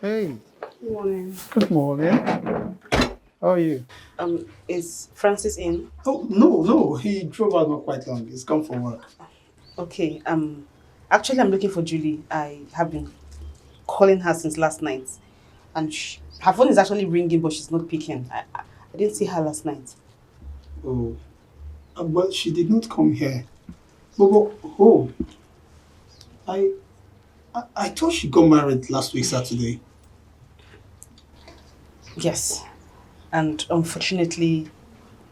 Hey, Good morning. good morning. How are you? Is Francis in? Oh, no, he drove out not quite long. He's come for work. Okay. Actually, I'm looking for Julie. I have been calling her since last night, and her phone is actually ringing, but she's not picking. I didn't see her last night. Oh, well, she did not come here. Oh, I, I thought she got married last week, Saturday. Yes, and unfortunately,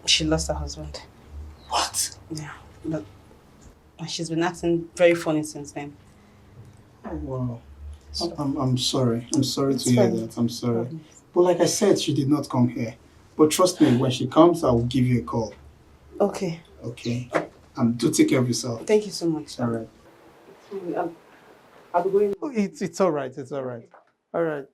she lost her husband. What? Yeah, but she's been acting very funny since then. Oh, wow. So I'm sorry. I'm sorry it's to hear fine. that. I'm sorry. Problem. But like I said, she did not come here. But trust me, when she comes, I will give you a call. Okay. Okay? Do take care of yourself. Thank you so much. All right. I'll be going. Oh, it's all right. It's all right. All right.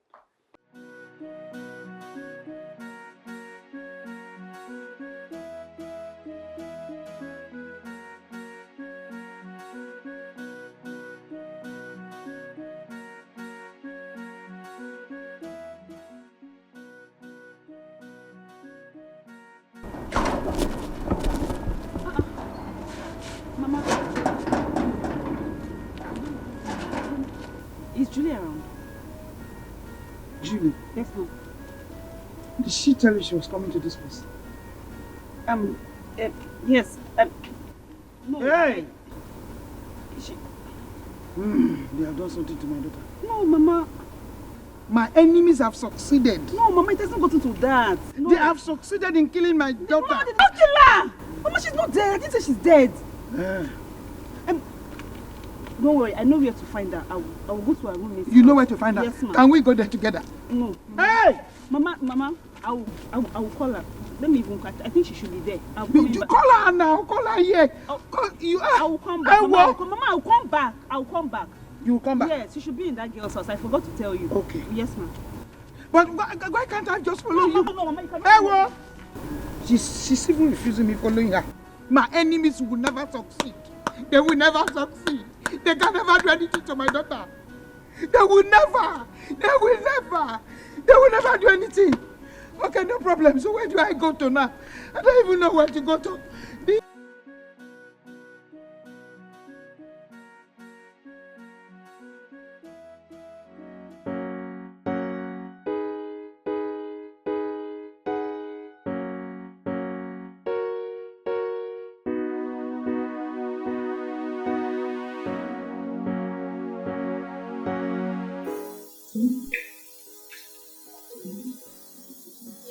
Mama, is Julie around? Julie, Yes, ma'am. did she tell you she was coming to this place? Um, yes. No. Hey! She, They have done something to my daughter. no, Mama. My enemies have succeeded. No, Mama, it hasn't gotten to that. No. They have succeeded in killing my daughter. Mama, they did not kill her. Mama, she's not dead. I didn't say she's dead. Eh, Don't worry, I know where to find her. I will go to her room. you know where to find her? Yes, ma'am. Can we go there together? No. Hey! Mama, I will call her. Let me even catch her. I think she should be there. I'll call You call her now. Call her here. Oh, You I are. will come back. Hey, Mama, what? Mama, I will come back. I will come back. You will come back. Yes, she should be in that girl's house. I forgot to tell you. Okay. Yes, ma'am. But why can't I just follow you? No, Mama, you cannot. Hey, what? She's even refusing me following her. My enemies will never succeed. They will never succeed. They can never do anything to my daughter. They will never do anything. Okay, no problem. So where do I go to now? I don't even know where to go to.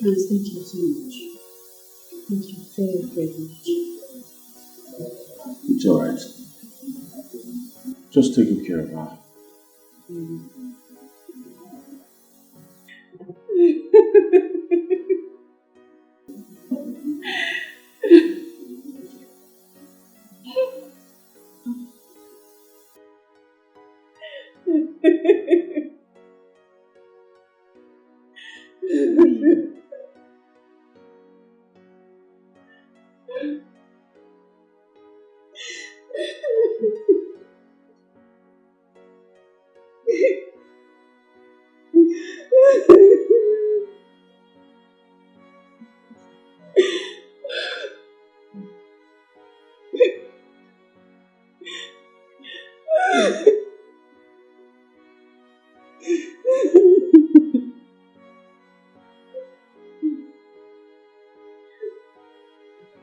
Friends, thank you so much. Thank you very, very much. It's alright. Just take good care of her.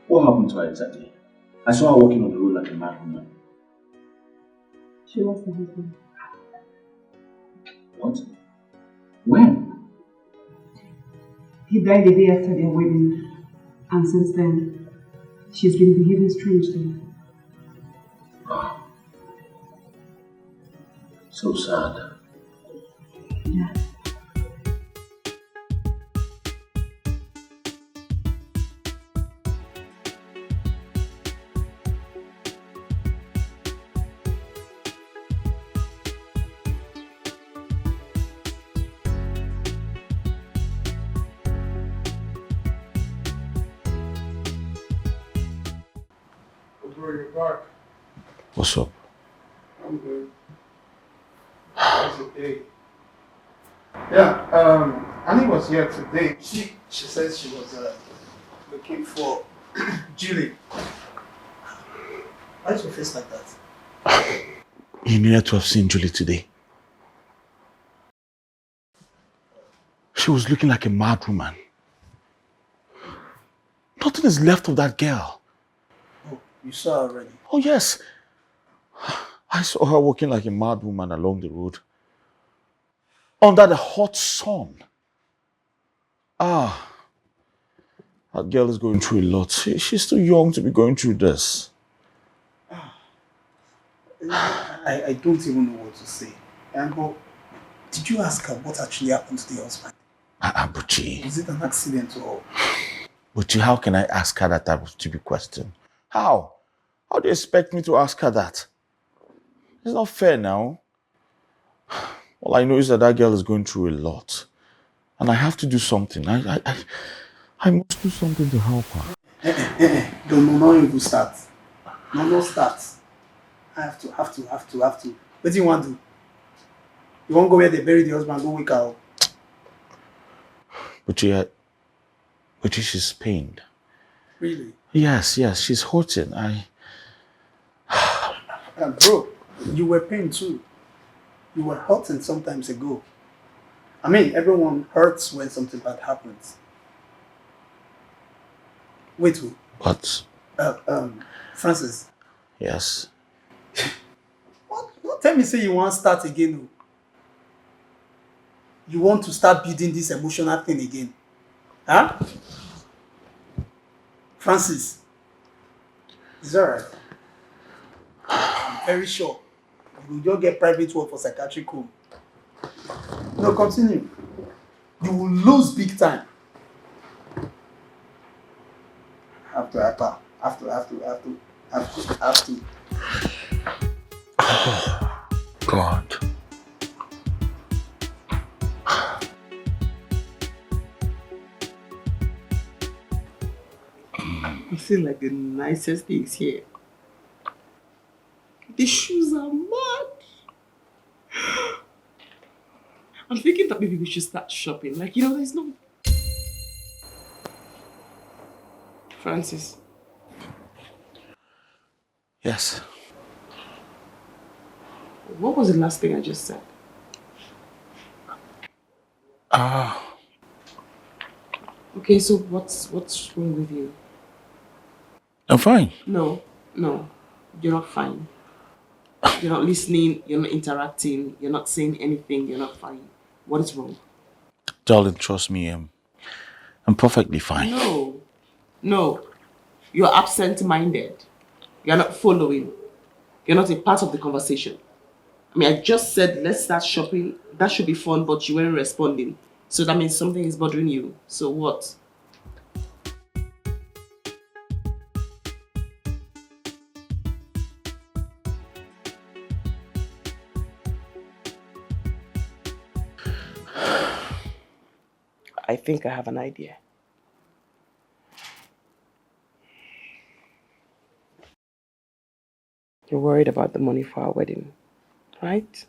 What happened to her exactly? I saw her walking on the road like a mad woman. She lost her husband. What? When? He died the day after their wedding. And since then, she's been behaving strangely. Oh. So sad. Yeah. What's up? I'm good. It's okay. Yeah, Annie was here today. She said she was looking for Julie. Why is your face like that? You needed to have seen Julie today. She was looking like a mad woman. Nothing is left of that girl. Oh, you saw her already. Oh yes. I saw her walking like a mad woman along the road. Under the hot sun. Ah, that girl is going through a lot. She's too young to be going through this. I don't even know what to say. But did you ask her what actually happened to the husband? Buchi. Was it an accident or? Buchi, how can I ask her that type of stupid question? How? How do you expect me to ask her that? It's not fair now. All I know is that that girl is going through a lot. And I have to do something. I must do something to help her. Don't know you will start. No start. I have to. What do you want to do? You won't go where they bury the husband, go wake out. Buchi, she's pained. Really? Yes, she's hurting. Bro, you were pained too. You were hurting sometimes ago. I mean, everyone hurts when something bad happens. Wait, who? What? Francis. Yes. What? Don't tell me say you want to start again. No. You want to start building this emotional thing again. Huh? Francis. Is that right? I'm very sure. You will just get private work for psychiatric home. No, continue. You will lose big time. Have to. God. I feel like the nicest thing is here. The shoes are mad. I'm thinking that maybe we should start shopping. Like, there's no... Francis. Yes. What was the last thing I just said? Okay, so what's wrong with you? I'm fine. No, you're not fine. You're not listening, you're not interacting, you're not saying anything, you're not fine. What is wrong? Darling, trust me, I'm perfectly fine. No. You're absent-minded. You're not following. You're not a part of the conversation. I mean, I just said, let's start shopping. That should be fun, but you weren't responding. So that means something is bothering you. So what? I think I have an idea. You're worried about the money for our wedding, right?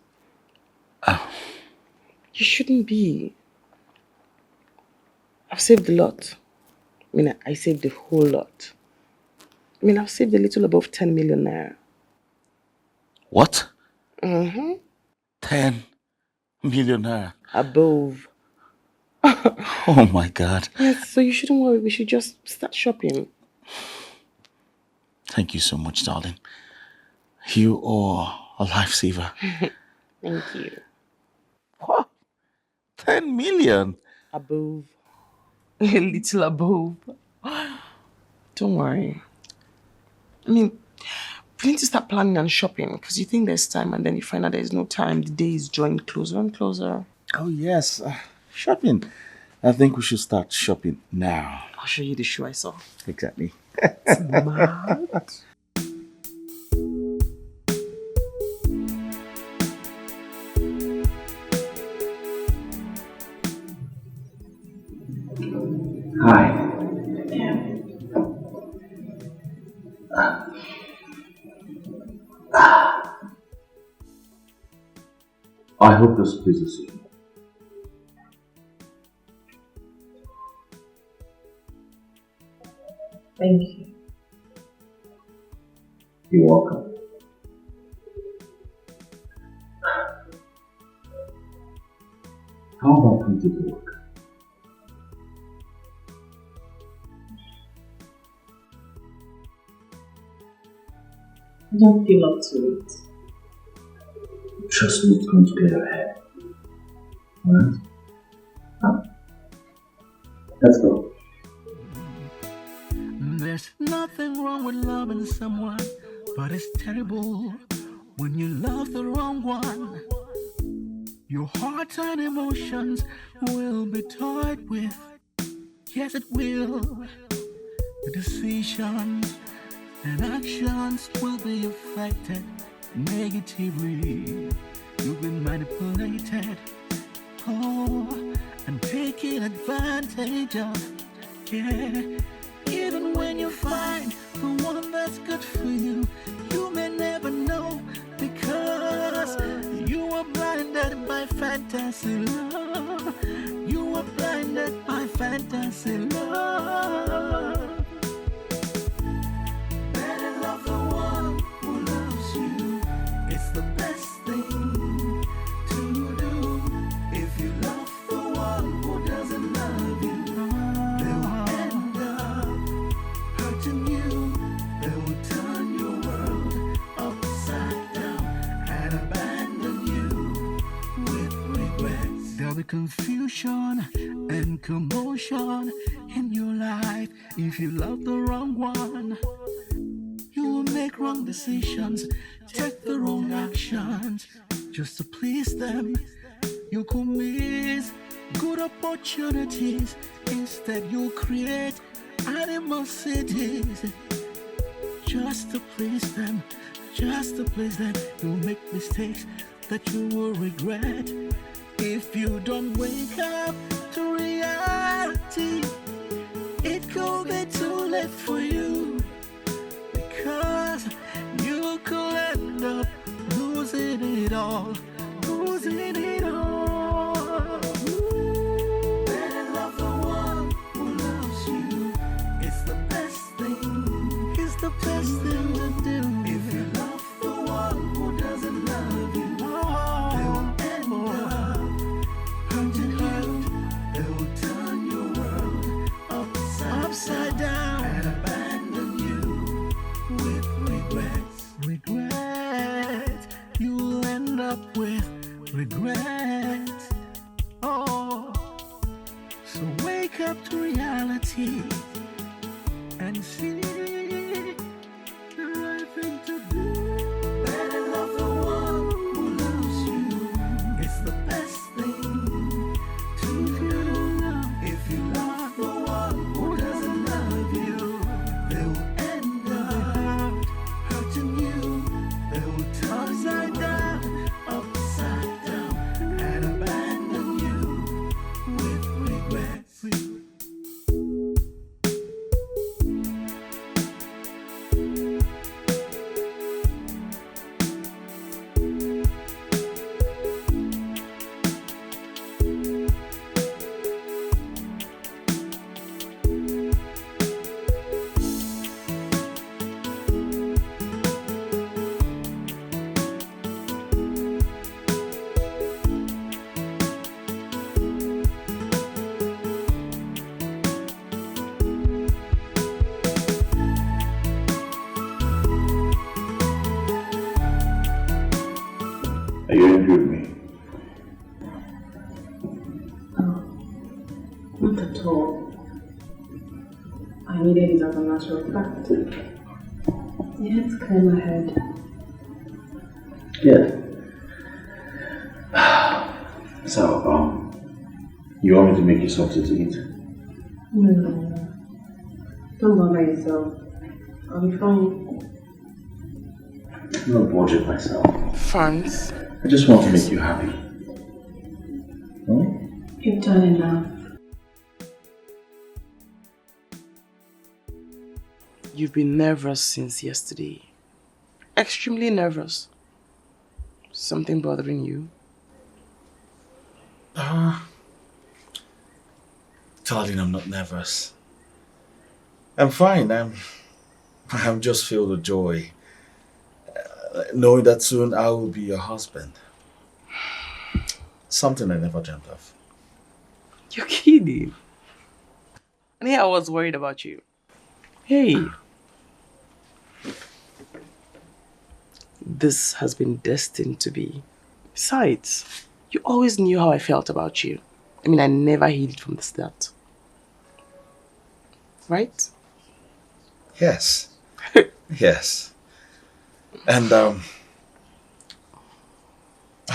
You shouldn't be. I've saved a lot. I mean, I saved a whole lot. I mean, I've saved a little above 10 million naira. What? 10 million naira. Above. Oh my God. Yes, so you shouldn't worry. We should just start shopping. Thank you so much, darling. You are a lifesaver. Thank you. What? 10 million? Above. A little above. Don't worry. I mean, we need to start planning and shopping because you think there's time and then you find out there's no time. The day is drawing closer and closer. Oh, yes. Shopping. I think we should start shopping now. I'll show you the shoe I saw. Exactly. It's mad. Hi. I hope this pleases you. Thank you. You're welcome. How about we take a walk? I don't feel up to it. Trust me, it's going to get ahead. Alright? Let's go. There's nothing wrong with loving someone, but it's terrible when you love the wrong one. Your heart and emotions will be toyed with. Yes, it will. The decisions and actions will be affected negatively. You've been manipulated, and taken advantage of. Yeah. Even when you find the one that's good for you, you may never know because you are blinded by fantasy love. You are blinded by fantasy love. Better love the one who loves you. It's the best thing to do. If you love the one who doesn't love you, they will end up hurting you. They will turn your world upside down and abandon you with regrets. There'll be confusion and commotion in your life if you love the wrong one. You will make wrong decisions, take the wrong actions just to please them. You could miss good opportunities. Instead, you'll create animosities just to please them. Just to please them, you'll make mistakes that you will regret. If you don't wake up to reality, it could be too late for you. Because you could end up losing it all, losing it all. Better love the one who loves you. It's the best thing. It's the best thing to do. If you love the one who doesn't love you, they will end up hurting you. They will turn your world upside down and abandon you with regrets. Regrets. You'll end up with regrets. Oh, so wake up to reality and see the right thing to do. Better love the one who loves you. It's the best thing to do. If you love the one who doesn't love you, they will end up hurting you. They will turn upside down and abandon you with regrets. Are you angry with me? Not at all. I needed it as a matter of fact. You had to clear my head. Yeah. So, you want me to make you something to eat? No. Don't bother yourself. I'll be fine. I'm not bothering myself. Franz, I just want to make you happy. Hmm? You've done enough. you've been nervous since yesterday. Extremely nervous. Something bothering you? Darling, I'm not nervous. I'm fine. I'm just filled with joy, knowing that soon I will be your husband. Something I never dreamt of. You're kidding. And yeah, I was worried about you. Hey, this has been destined to be. Besides, you always knew how I felt about you. I mean, I never hid from the start. Right? Yes, yes. And I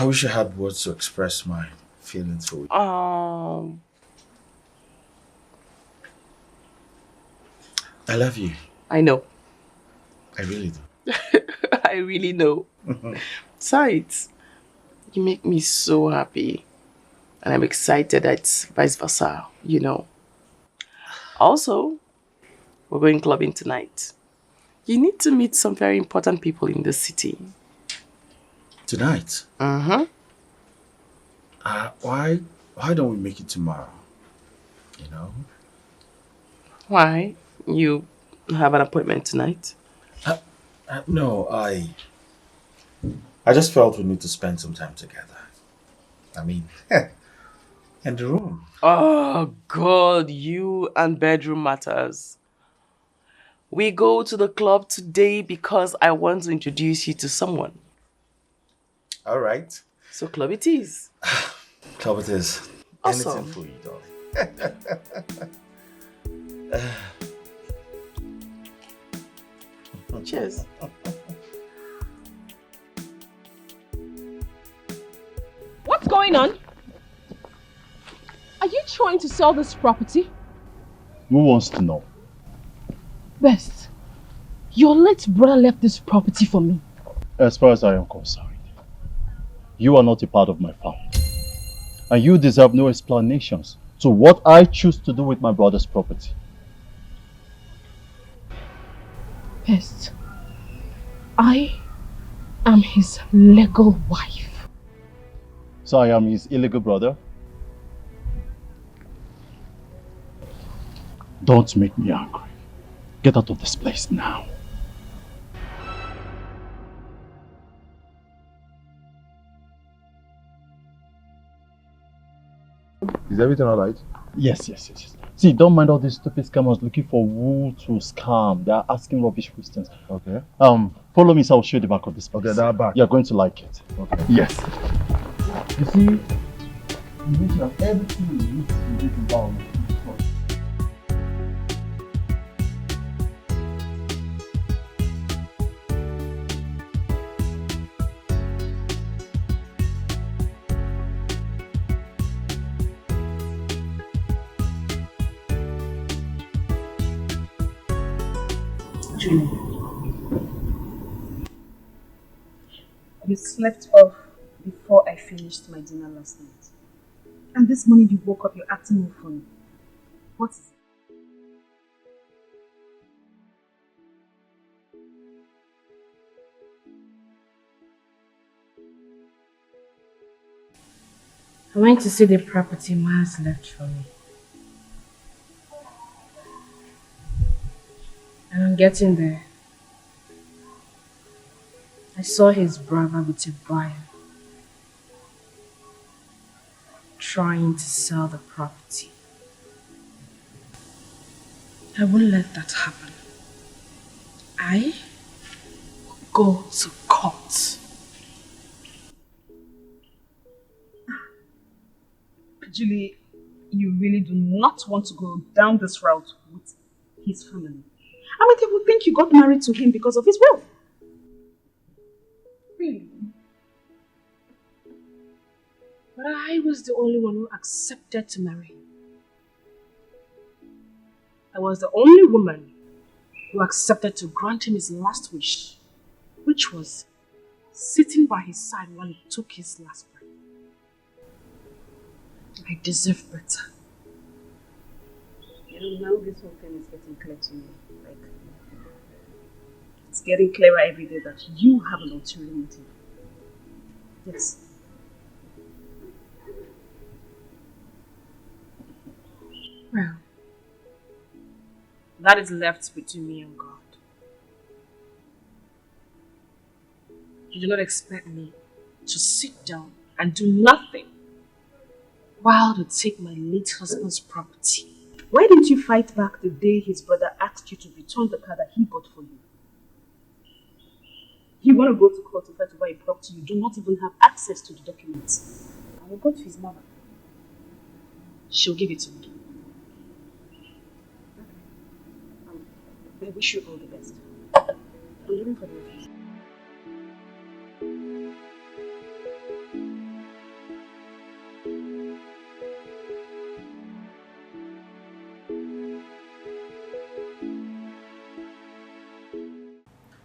wish I had words to express my feelings for you. I love you. I know. I really do. I really know. Besides, you make me so happy. And I'm excited that it's vice versa, you know. Also, we're going clubbing tonight. You need to meet some very important people in the city. Tonight? Uh-huh. Why don't we make it tomorrow? You know? Why? You have an appointment tonight? No, I just felt we need to spend some time together. I mean, in the room. Oh, God, you and bedroom matters. We go to the club today because I want to introduce you to someone. All right. So club it is. Club it is. Awesome. Anything for you, darling. Cheers. What's going on? Are you trying to sell this property? Who wants to know? Best, your late brother left this property for me. As far as I am concerned, you are not a part of my family. And you deserve no explanations to what I choose to do with my brother's property. Best, I am his legal wife. So I am his illegal brother? Don't make me angry. Get out of this place now. Is everything alright? Yes. See, don't mind all these stupid scammers looking for who to scam. They are asking rubbish questions. Okay. Follow me so I'll show you the back of this place. Okay, that back. You're going to like it. Okay. Yes. You see, you need to have everything you need to do in environment. Julie, you slept off before I finished my dinner last night. And this morning you woke up, you're acting more funny. What is it? I went to see the property Miles left for me. And on getting there, I saw his brother with a buyer trying to sell the property. I won't let that happen. I will go to court. Julie, you really do not want to go down this route with his family. I mean, they would think you got married to him because of his wealth. Really? But I was the only one who accepted to marry. I was the only woman who accepted to grant him his last wish, which was sitting by his side while he took his last breath. I deserve better. You know, now this whole thing is getting clear to me. Like, it's getting clearer every day that you have an ulterior motive. Yes. Well, That is left between me and God. You do not expect me to sit down and do nothing while they take my late husband's property. Why didn't you fight back the day his brother asked you to return the car that he bought for you? You want to go to court to fight over a property you do not even have access to the documents. I will go to his mother. She'll give it to me. I wish you all the best. I'm leaving for the office.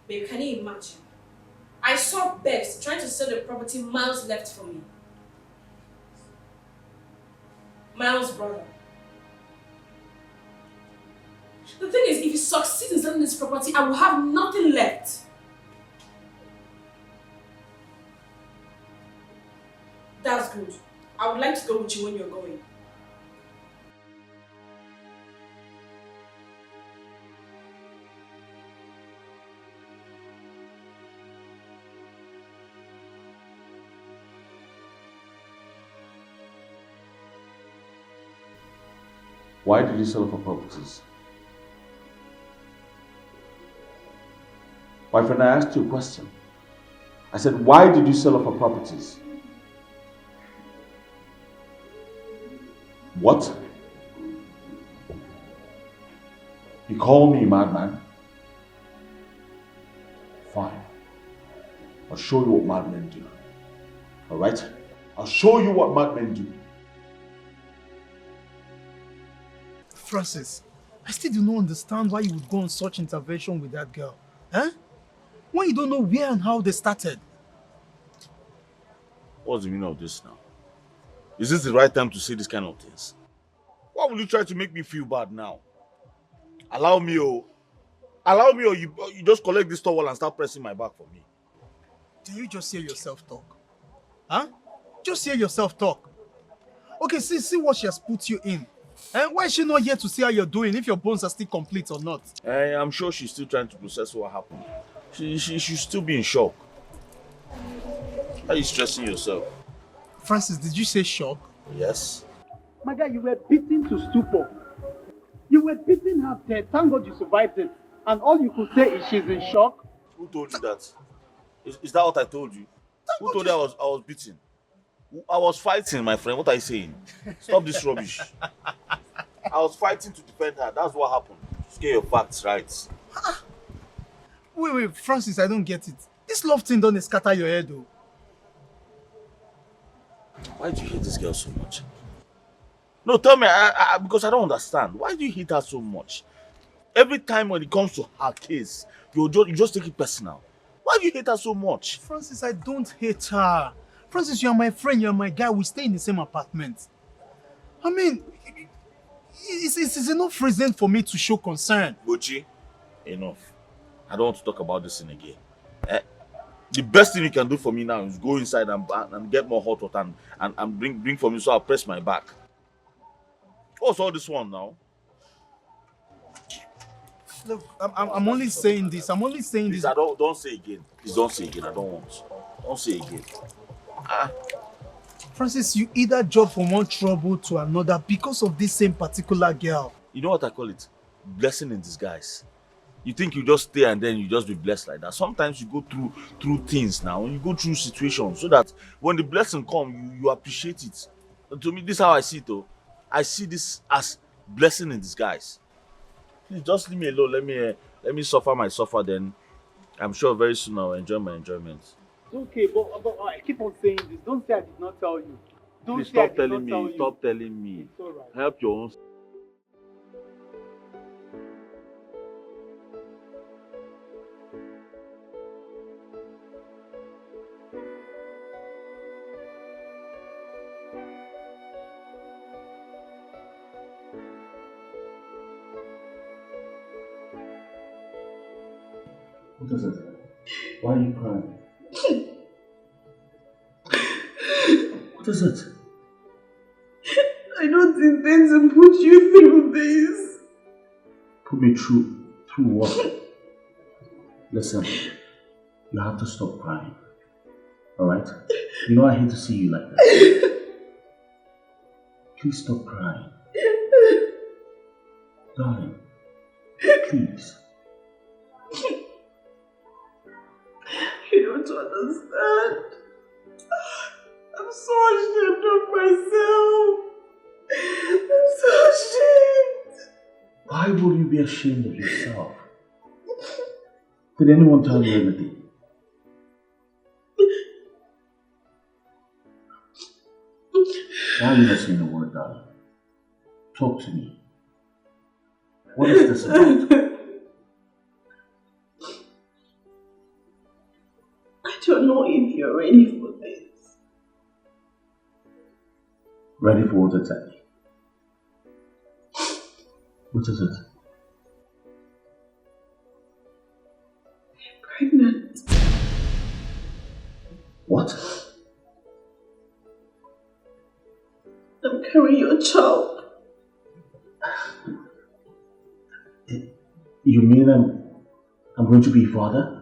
Babe, can you imagine? I saw Bex trying to sell the property Miles left for me. Miles' brother. The thing is, if he succeeds in selling this property, I will have nothing left. That's good. I would like to go with you when you're going. Why did you sell off our properties? My friend, I asked you a question. I said, why did you sell off our properties? What? You call me a madman? Fine. I'll show you what madmen do. Alright? I'll show you what madmen do. Francis, I still do not understand why you would go on such intervention with that girl. Huh? When you don't know where and how they started. What's the meaning of this now? Is this the right time to say this kind of things? Why will you try to make me feel bad now? Allow me, or you just collect this towel and start pressing my back for me. Can you just hear yourself talk? Huh? Just hear yourself talk. Okay, see what she has put you in. And why is she not here to see how you're doing, if your bones are still complete or not? I'm sure she's still trying to process what happened. She should still be in shock. Why are you stressing yourself? Francis, did you say shock? Yes. My guy, you were beaten to stupor. You were beating her dead. Thank God you survived it. And all you could say is she's in shock. Who told you that? Is that what I told you? Who told you I was beaten? I was fighting, my friend. What are you saying? Stop this rubbish. I was fighting to defend her. That's what happened. Just get your facts right. Wait, Francis, I don't get it. This love thing don't scatter your head, though. Why do you hate this girl so much? No, tell me, because I don't understand. Why do you hate her so much? Every time when it comes to her case, you just take it personal. Why do you hate her so much? Francis, I don't hate her. Francis, you are my friend, you are my guy. We stay in the same apartment. I mean, it's enough reason for me to show concern. Bochi, enough. I don't want to talk about this thing again. The best thing you can do for me now is go inside and get more hot water and bring for me so I'll press my back. What's all this one now? Look, I'm only saying this. I'm only saying Please, this. Don't say again. Please don't say again. I don't want. Don't say again. Francis, you either jump from one trouble to another because of this same particular girl. You know what I call it? Blessing in disguise. You think you just stay and then you just be blessed like that. Sometimes you go through things now. You go through situations so that when the blessing comes, you appreciate it. And to me, this is how I see it, though. I see this as blessing in disguise. Please just leave me alone. Let me suffer my suffer. Then I'm sure very soon I'll enjoy my enjoyment. Okay, but I keep on saying this. Don't say I did not tell you. Don't Please say I stop did telling not tell me. you. Stop telling me. It's all right. Help your own. What is it? Why are you crying? What is it? I don't intend to put you through this. Put me through what? Listen, you have to stop crying. Alright? You know I hate to see you like that. Please stop crying. Darling, please. You don't understand. I'm so ashamed of myself. I'm so ashamed. Why would you be ashamed of yourself? Did anyone tell you anything? Why are you not saying a word, darling? Talk to me. What is this about? I don't know if you're ready for this. Ready for what exactly? What is it? Pregnant. What? I'm carrying your child. You mean I'm going to be a father?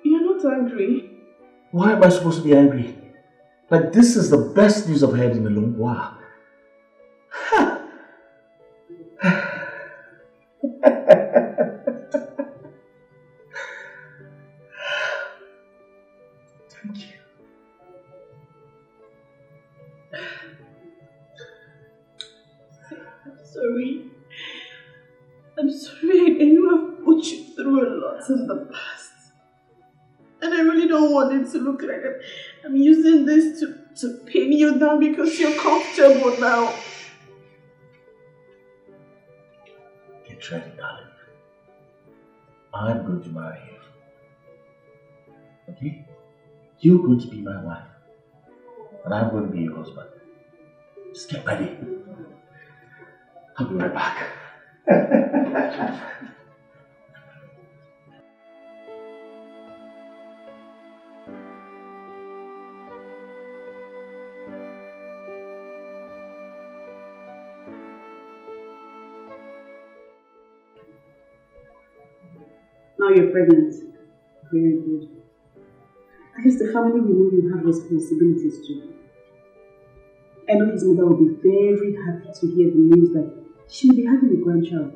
You're not angry. Why am I supposed to be angry? Like, this is the best news I've heard in a long while. Thank you. Sorry. I'm sorry. I know I've put you through a lot in the past. And I really don't want it to look like I'm using this to pin you down because you're comfortable now. Get ready, darling. I'm going to marry you. Okay? You're going to be my wife. And I'm going to be your husband. Just get ready. I'll be right back. Now you're pregnant. Very good. I guess the family will know you have responsibilities too. I know his mother will be very happy to hear the news that she will be having a grandchild.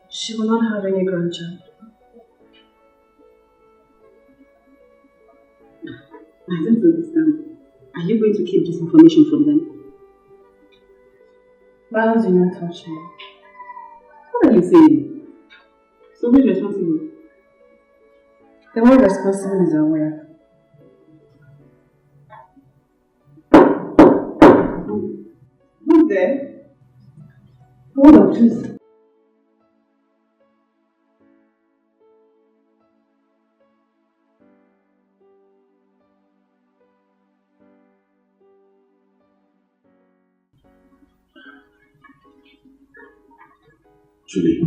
She will not have any grandchild. I don't understand. Are you going to keep this information from them? Miles, do not touch me. What are you saying? So who's responsible? The one responsible is aware. Who's there? Hold on, please. Julie.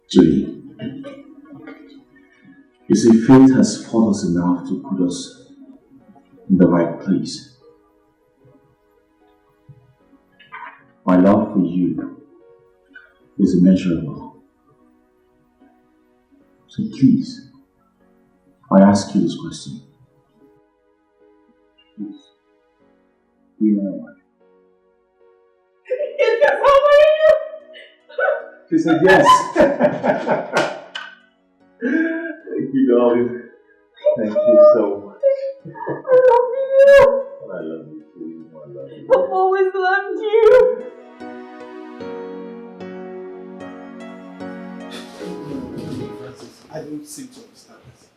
Julie. You see, fate has fought us enough to put us in the right place. My love for you is immeasurable. So please, I ask you this question. Please, be my wife. She said yes. Thank you, darling. Thank you so much. I love you. I love you too. I love you. I've always loved you. I don't seem to understand this.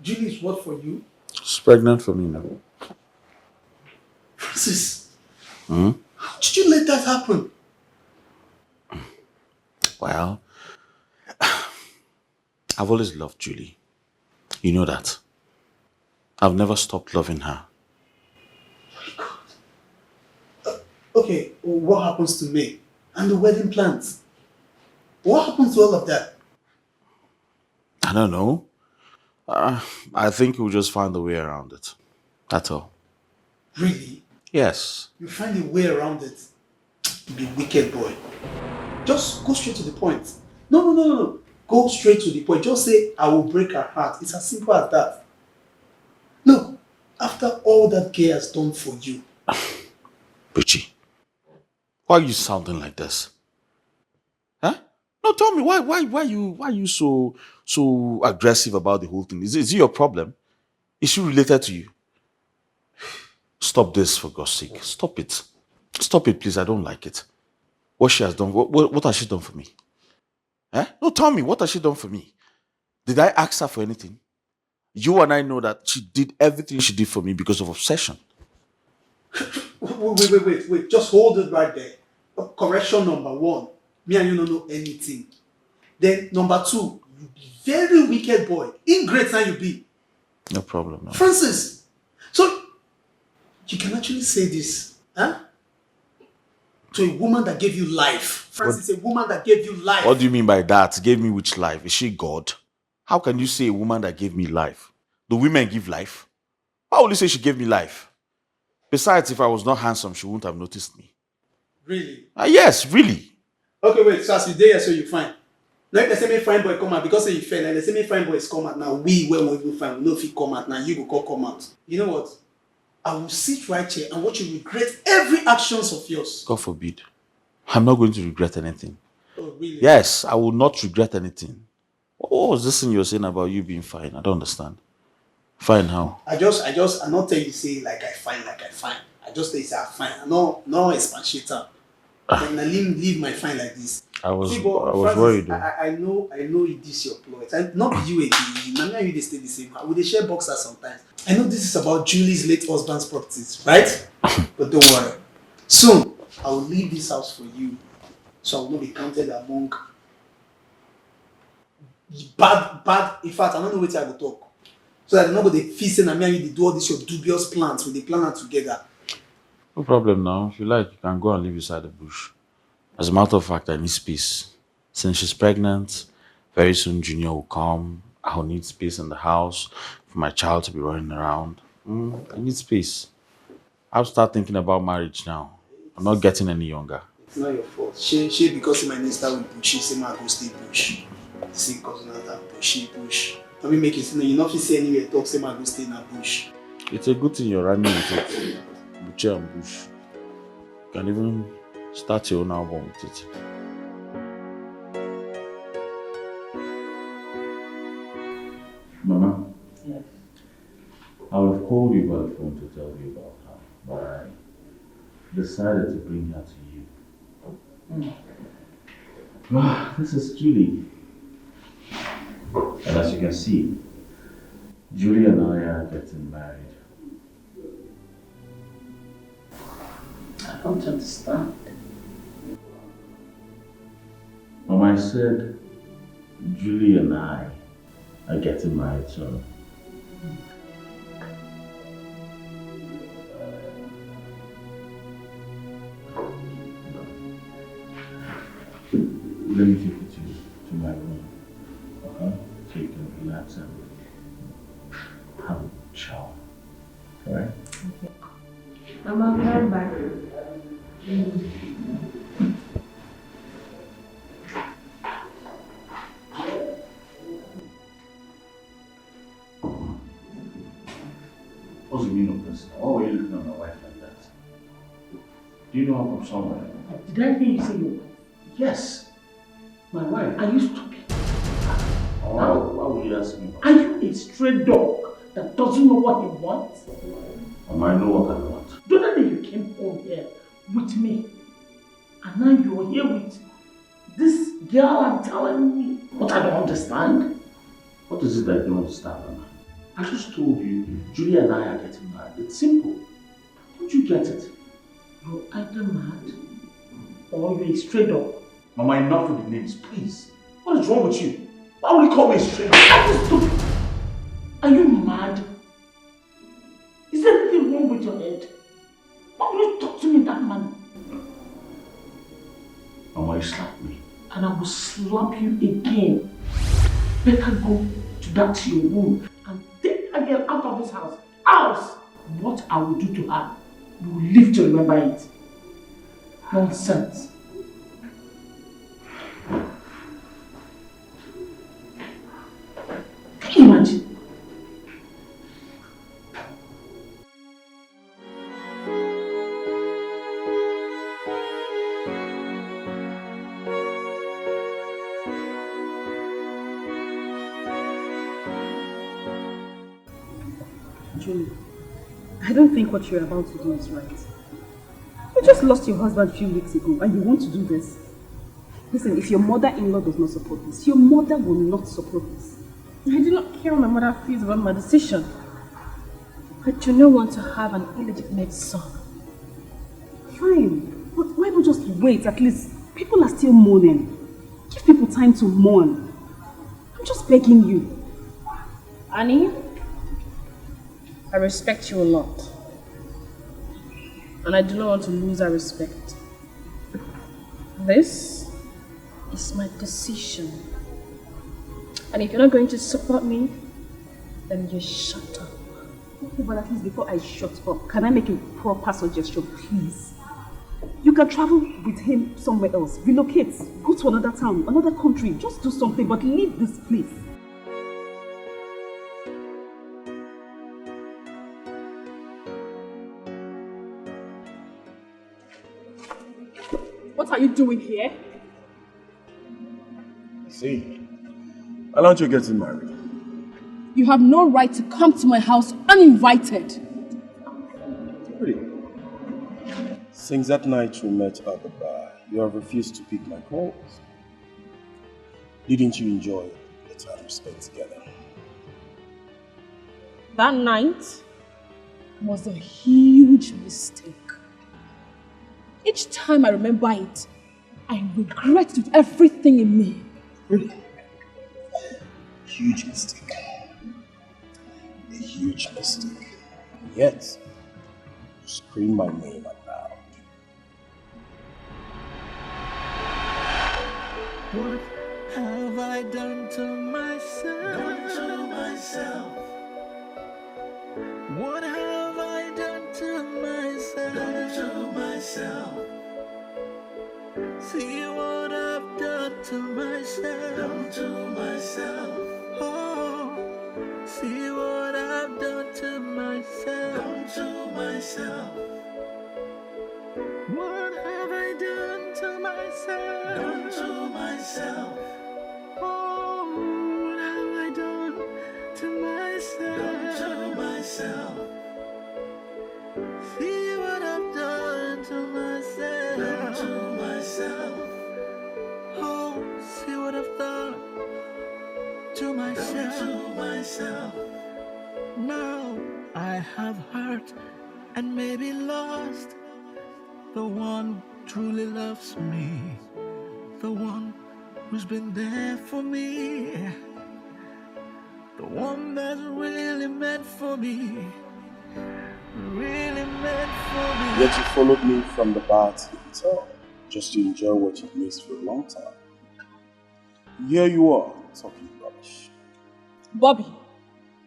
Julie is what for you? She's pregnant for me now. Francis, How did you let that happen? Well, I've always loved Julie. You know that. I've never stopped loving her. My God. Okay, what happens to May? And the wedding plans? What happens to all of that? I don't know. I think we'll just find a way around it. That's all. Really? Yes. You find a way around it. You be wicked boy. Just go straight to the point. No. Go straight to the point. Just say, I will break her heart. It's as simple as that. Look, after all that girl has done for you. Richie, why are you sounding like this? Huh? No, tell me why you so aggressive about the whole thing? Is it your problem? Is she related to you? Stop this for God's sake. Stop it. Stop it, please. I don't like it. What she has done, what has she done for me? Eh? No, tell me, what has she done for me? Did I ask her for anything? You and I know that she did everything she did for me because of obsession. Wait. Just hold it right there. Correction number 1. Me and you don't know anything. Then number 2, you be very wicked boy. Ingrate now you be. No problem. No. Francis, so you can actually say this, huh? To a woman that gave you life. Francis, a woman that gave you life. What do you mean by that? Gave me which life? Is she God? How can you say a woman that gave me life? Do women give life? Why would you say she gave me life? Besides, if I was not handsome, she wouldn't have noticed me. Really? Yes, really. Okay, wait, so as you there, so you fine. Like they say me fine boy come out because say you fail. Like they say me fine boys come out now. We where we even find we know if he come out now, you go come out. You know what? I will sit right here and watch you regret every actions of yours. God forbid. I'm not going to regret anything. Oh, really? Yes, I will not regret anything. What was this thing you were saying about you being fine? I don't understand. Fine how? I not tell you say like I fine. I just tell you say I fine. I no expansion. Then I leave my fine like this. I was Francis, worried. I know it is your plot. Not be you again. Now you they stay the same. We they share boxers sometimes. I know this is about Julie's late husband's properties, right? But don't worry. Soon I will leave this house for you, so I will not be counted among bad. In fact, I don't know what I will talk. So that nobody feasting and me and you they do all these your dubious plans with the planner together. No problem now. If you like, you can go and live beside the bush. As a matter of fact, I need space. Since she's pregnant, very soon Junior will come. I'll need space in the house for my child to be running around. I need space. I'll start thinking about marriage now. I'm not getting any younger. It's not your fault. She because my name start with bush, she say my go stay bush. See cousin that bush. I mean make it you not see anywhere talk say my go stay in a bush. It's a good thing you're running with it. Bush and bush. You can even start your own album with it. Mama? Yes. I would have called you by the phone to tell you about her, but I decided to bring her to you. This is Julie. And as you can see, Julie and I are getting married. I don't understand. Mama, I said Julie and I are getting married, so let me take you to my room, okay? So you can relax and have a shower, alright? Okay. Mama, I'll be right back. What's the meaning of this? Why were you looking at my wife like that? Do you know her from somewhere? Did I hear you say your wife? Yes. My wife? Are you stupid? Why would you ask me? Are you a stray dog that doesn't know what he wants? I know what I want. The other day you came home here with me, and now you're here with this girl and telling me what I don't understand. What is it that you don't understand, Mama? I just told you, Julie and I are getting married. It's simple. Don't you get it? You're either mad or you're a stray dog. Mama, enough with the names, please. What is wrong with you? Why would you call me a stranger? Are you stupid? Are you mad? Is there anything wrong with your head? Why would you talk to me in that manner? Mama, you slapped me. And I will slap you again. better go to that your room and take that girl out of this house. Else, what I will do to her, you will live to remember it. Nonsense. Can you imagine? Julie, I don't think what you're about to do is right. You just lost your husband a few weeks ago and you want to do this. Listen, if your mother-in-law does not support this, your mother will not support this. I do not care what my mother feels about my decision. I do not want to have an illegitimate son. Fine, but why not just wait? At least people are still mourning. Give people time to mourn. I'm just begging you. Annie, I respect you a lot. And I do not want to lose that respect. This is my decision. And if you're not going to support me, then you shut up. Okay, but at least before I shut up, can I make a proper suggestion, please? You can travel with him somewhere else. Relocate. Go to another town, another country. Just do something, but leave this place. What are you doing here? See, why don't you get married? You have no right to come to my house uninvited. Pretty. Since that night we met at the bar, you have refused to pick my calls. Didn't you enjoy the time we spent together? That night was a huge mistake. Each time I remember it, I regret it with everything in me. Really? Huge mistake. A huge mistake. Yet, you scream my name out loud. What have I done to myself? What have I done to myself? See what I've done to myself. Oh, see what I've done to myself. What have I done to myself? Oh, what have I done to myself? See what I've done to myself. Oh, see what I've done to myself. Now I have hurt and maybe lost the one who truly loves me, the one who's been there for me, the one that's really meant for me. Really meant for me. Yet you followed me from the bar to the hotel, just to enjoy what you've missed for a long time. Here you are, talking rubbish. Bobby,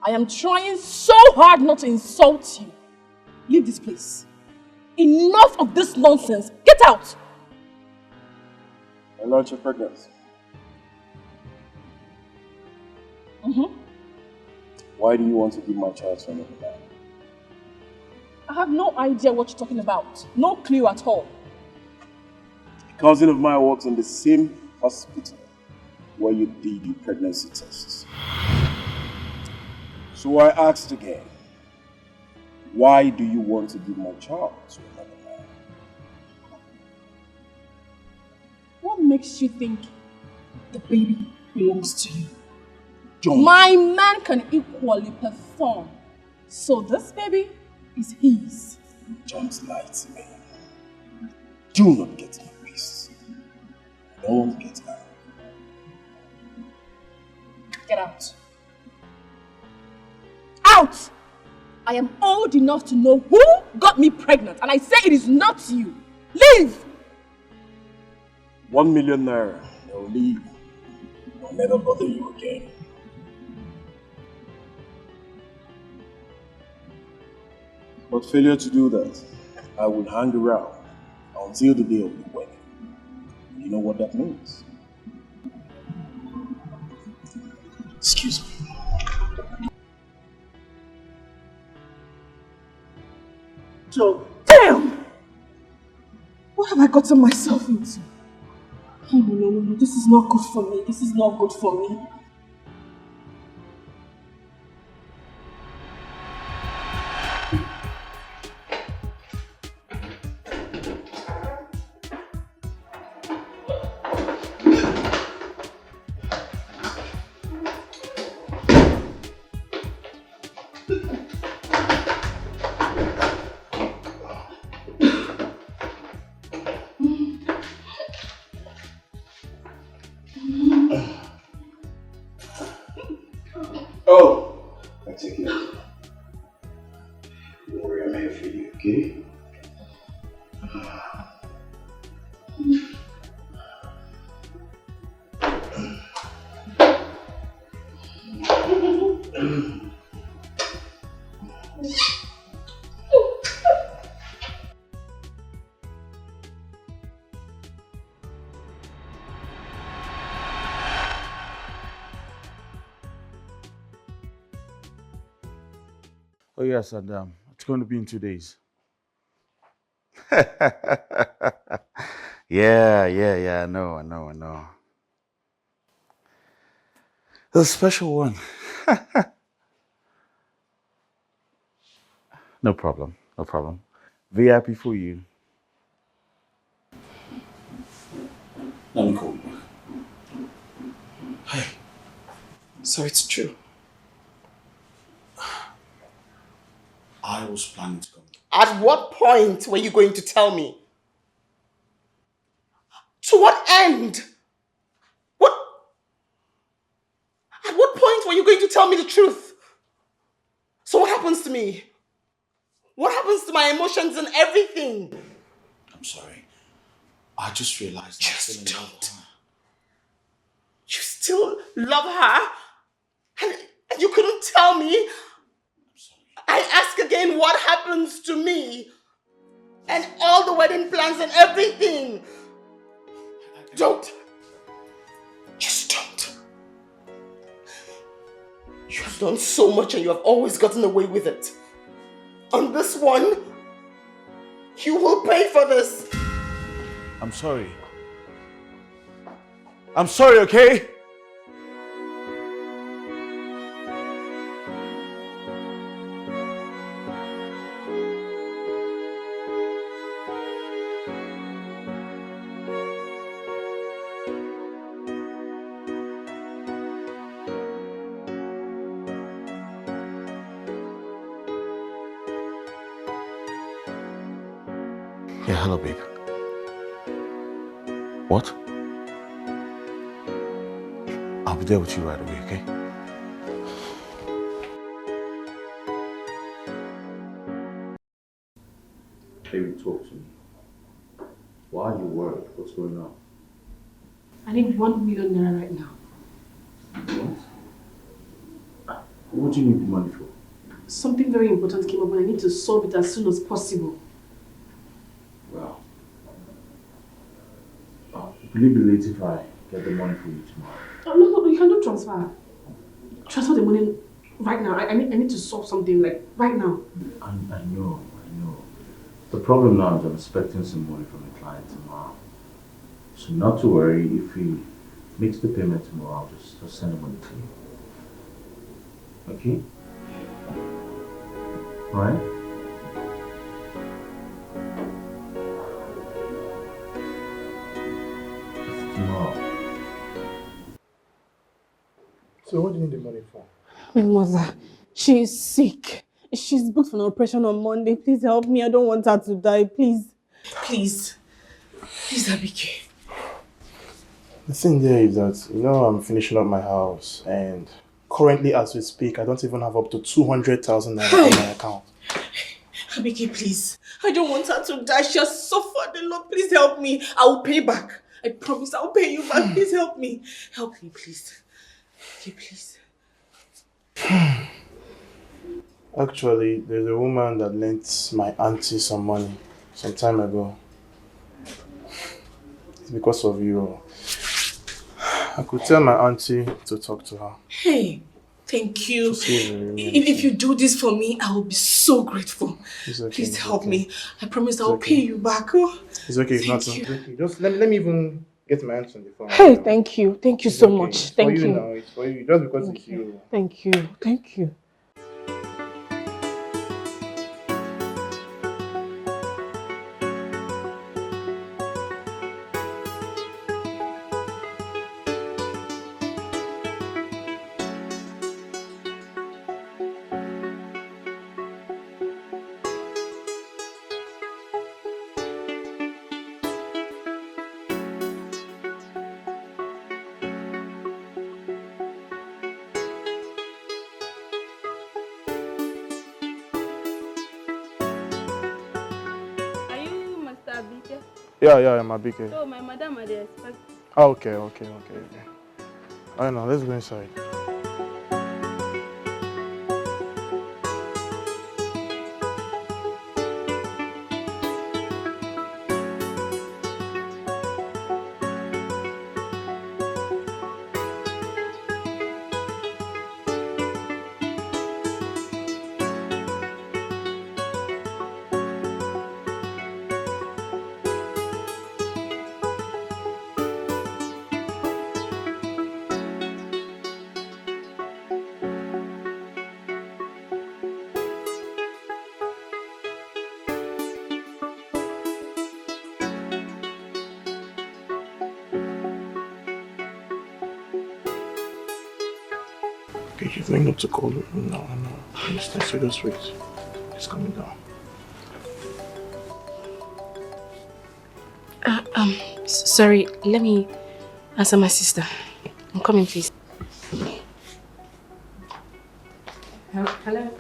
I am trying so hard not to insult you. Leave this place. Enough of this nonsense. Get out! I learned your pregnancy. Why do you want to give my child to another man? I have no idea what you're talking about. No clue at all. A cousin of mine works in the same hospital where you did your pregnancy tests. So I asked again, why do you want to give my child to another man? What makes you think the baby belongs to you? John. My man can equally perform. So this baby is his. John's lied to me. Do not get me peace. I don't want to get married. Get out. Out! I am old enough to know who got me pregnant, and I say it is not you. Leave! 1 million naira. They'll leave. I'll never bother you again. But failure to do that, I will hang around until the day of the wedding. You know what that means? Excuse me. So, damn! What have I gotten myself into? Oh, no, this is not good for me. This is not good for me. Oh! I take it. Don't worry, I'm here for you, okay? Oh yes, and it's going to be in 2 days. Yeah. I know. It's a special one. No problem. VIP for you. Let me call you back. Hey, so it's true. I was planning to come. At what point were you going to tell me? To what end? At what point were you going to tell me the truth? So what happens to me? What happens to my emotions and everything? I'm sorry. I just realized I still in love with her. You still love her? And you couldn't tell me? I'm sorry. I ask again, what happens to me? And all the wedding plans and everything? Don't. Just don't. You have done so much and you have always gotten away with it. On this one, you will pay for this. I'm sorry, okay? Yeah, hello, babe. What? I'll be there with you right away, okay? Baby, talk to me. Why are you worried? What's going on? I need 1 million naira right now. What? What do you need the money for? Something very important came up and I need to solve it as soon as possible. Well, will it be late if I get the money for you tomorrow? No, you can do transfer. Transfer the money right now. I need to solve something like right now. I know. The problem now is I'm expecting some money from the client tomorrow. So not to worry, if he makes the payment tomorrow, I'll just send the money to you. Okay? Alright? It's tomorrow. So what do you need the money for? My mother, she is sick. She's booked for an operation on Monday. Please help me. I don't want her to die. Please. Please, Abike. The thing there is that, I'm finishing up my house and currently as we speak, I don't even have up to 200,000 naira in my account. Abike, please. I don't want her to die. She has suffered a lot. Please help me. I will pay back. I promise I'll pay you back. Please help me. Help me, please. Okay, please. Actually, there's a woman that lent my auntie some money some time ago. It's because of you. I could tell my auntie to talk to her. Hey, thank you. To see the If you do this for me, I will be so grateful. It's okay. Please It's help okay. me. I promise I will okay. pay you back. Oh. It's okay. It's not Thank you. it's okay. Just let me even get my hands on the phone. Hey, thank you. Thank you It's so okay. much. It's Thank for you you. now. It's for you. Just because it's you. Thank you. Thank you. Are you Mr. Abike? Yeah, I'm a big kid. So my madam are there expect. Oh, okay. Alright, now let's go inside. Okay, you're going up to call her. No. Understand, so just wait. It's coming down. Sorry, let me answer my sister. I'm coming, please. Hello.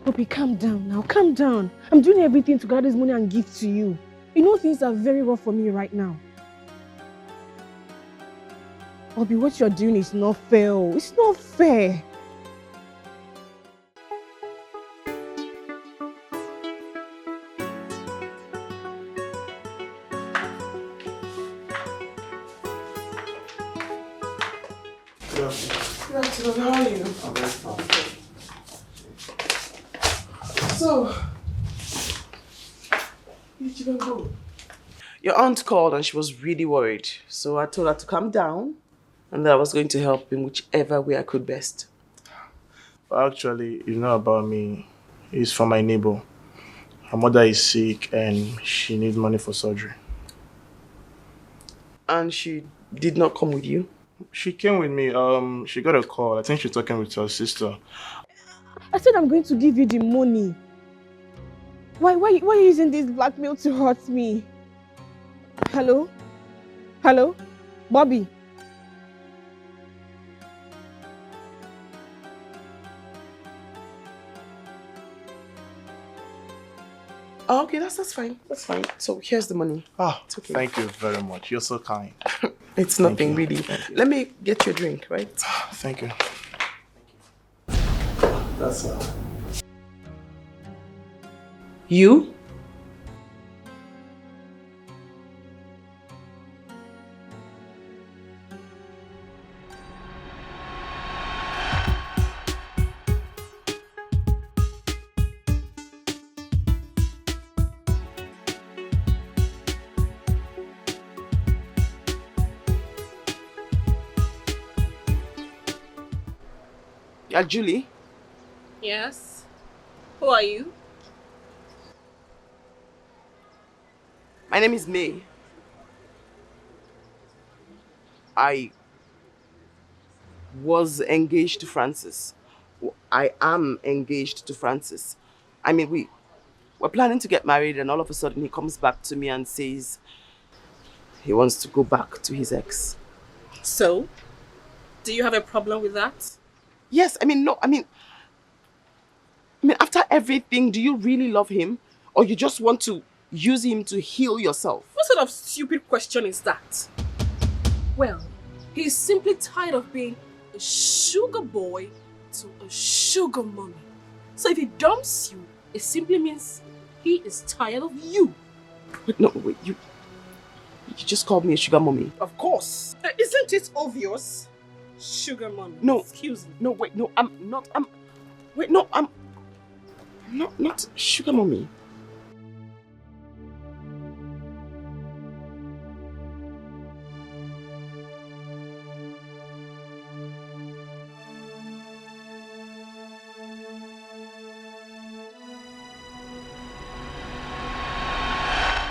Bobby, calm down now. Calm down. I'm doing everything to gather this money and give to you. You know things are very rough for me right now. Bobby, what you're doing is not fair. It's not fair. Good afternoon, how are you? I'm very fine. So, where did you go? Your aunt called and she was really worried. So I told her to calm down and that I was going to help in whichever way I could best. Actually, it's not about me. It's for my neighbor. Her mother is sick and she needs money for surgery. And she did not come with you? She came with me. She got a call. I think she's talking with her sister. I said I'm going to give you the money. Why are you using this blackmail to hurt me? Hello? Bobby? Oh, okay, that's fine. That's fine. So here's the money. It's okay. Thank you very much. You're so kind. It's nothing really. Let me get you a drink, right? Thank you. That's You? Yeah, Julie? Yes. Who are you? My name is May. I was engaged to Francis. I am engaged to Francis. I mean, we're planning to get married and all of a sudden he comes back to me and says he wants to go back to his ex. So, do you have a problem with that? Yes, no, after everything, do you really love him? Or you just want to use him to heal yourself? What sort of stupid question is that? Well, he's simply tired of being a sugar boy to a sugar mommy. So if he dumps you, it simply means he is tired of you. Wait, you just called me a sugar mommy. Of course. Isn't it obvious? Sugar mommy. No. Excuse me. No, wait, no, I'm not sugar mommy.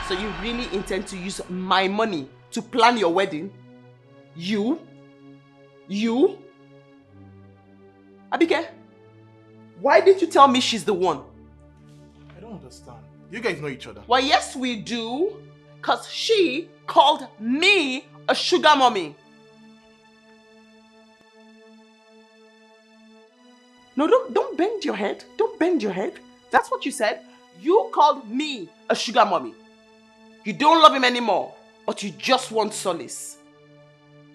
So you really intend to use my money to plan your wedding? You? Abike, why didn't you tell me she's the one? I don't understand. You guys know each other. Well, yes we do. Because she called me a sugar mommy. No, don't bend your head. Don't bend your head. That's what you said. You called me a sugar mommy. You don't love him anymore, but you just want solace.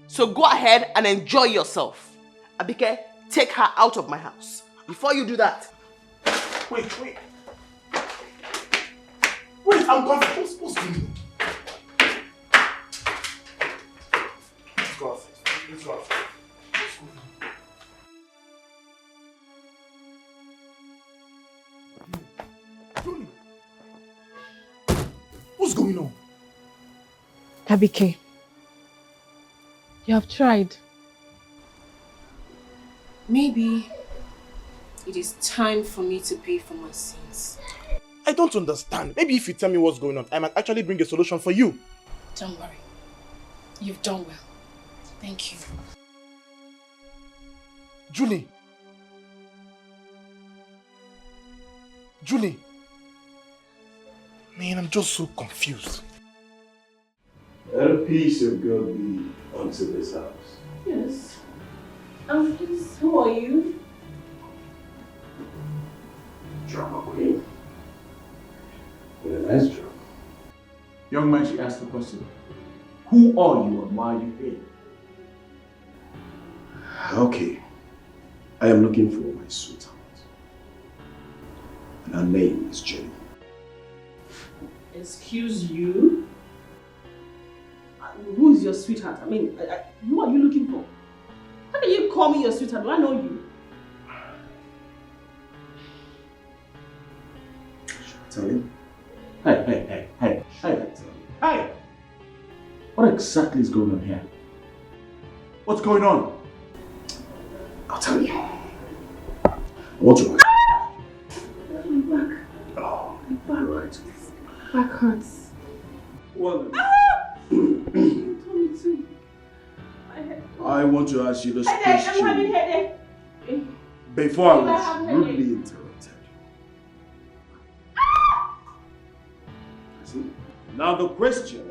So go ahead and enjoy yourself. Abike, take her out of my house. Before you do that. Wait, I'm confused. What's going on? Let's go outside. What's going on? What's going on? Abike, you have tried. Maybe it is time for me to pay for my sins. I don't understand. Maybe if you tell me what's going on, I might actually bring a solution for you. Don't worry. You've done well. Thank you. Julie. Man, I'm just so confused. Let a peace of God be unto this house. Yes. Please, who are you? Drama queen. With a nice drama. Young man, she asked the question. Who are you and why are you here? Okay. I am looking for my sweetheart. And her name is Jenny. Excuse you? Who is your sweetheart? I mean, who are you looking for? How can you call me your sweetheart? Do I know you? Tell him. Hey! What exactly is going on here? What's going on? I'll tell you. I want to ask. My back. Oh, My back. you're right. Back hurts. Well, Tummy too. My head. I want to ask you this I'm having question headache. before I was rudely interrupted. See? Now the question.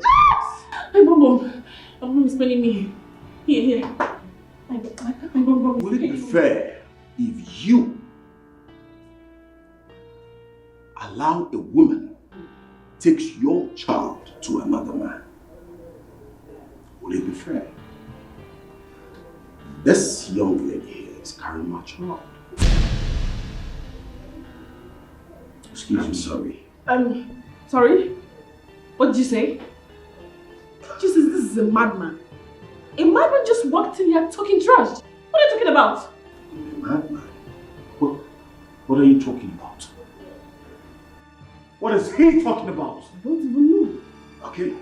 My mom is spelling me. Here. My mom is Would it be fair if you allow a woman takes your child to another man? Would it be fair? This young lady here is carrying my child. Excuse me, sorry. Sorry? What did you say? Jesus, this is a madman. A madman just walked in here talking trash. What are you talking about? A madman? What are you talking about? What is he talking about? I don't even know. Okay.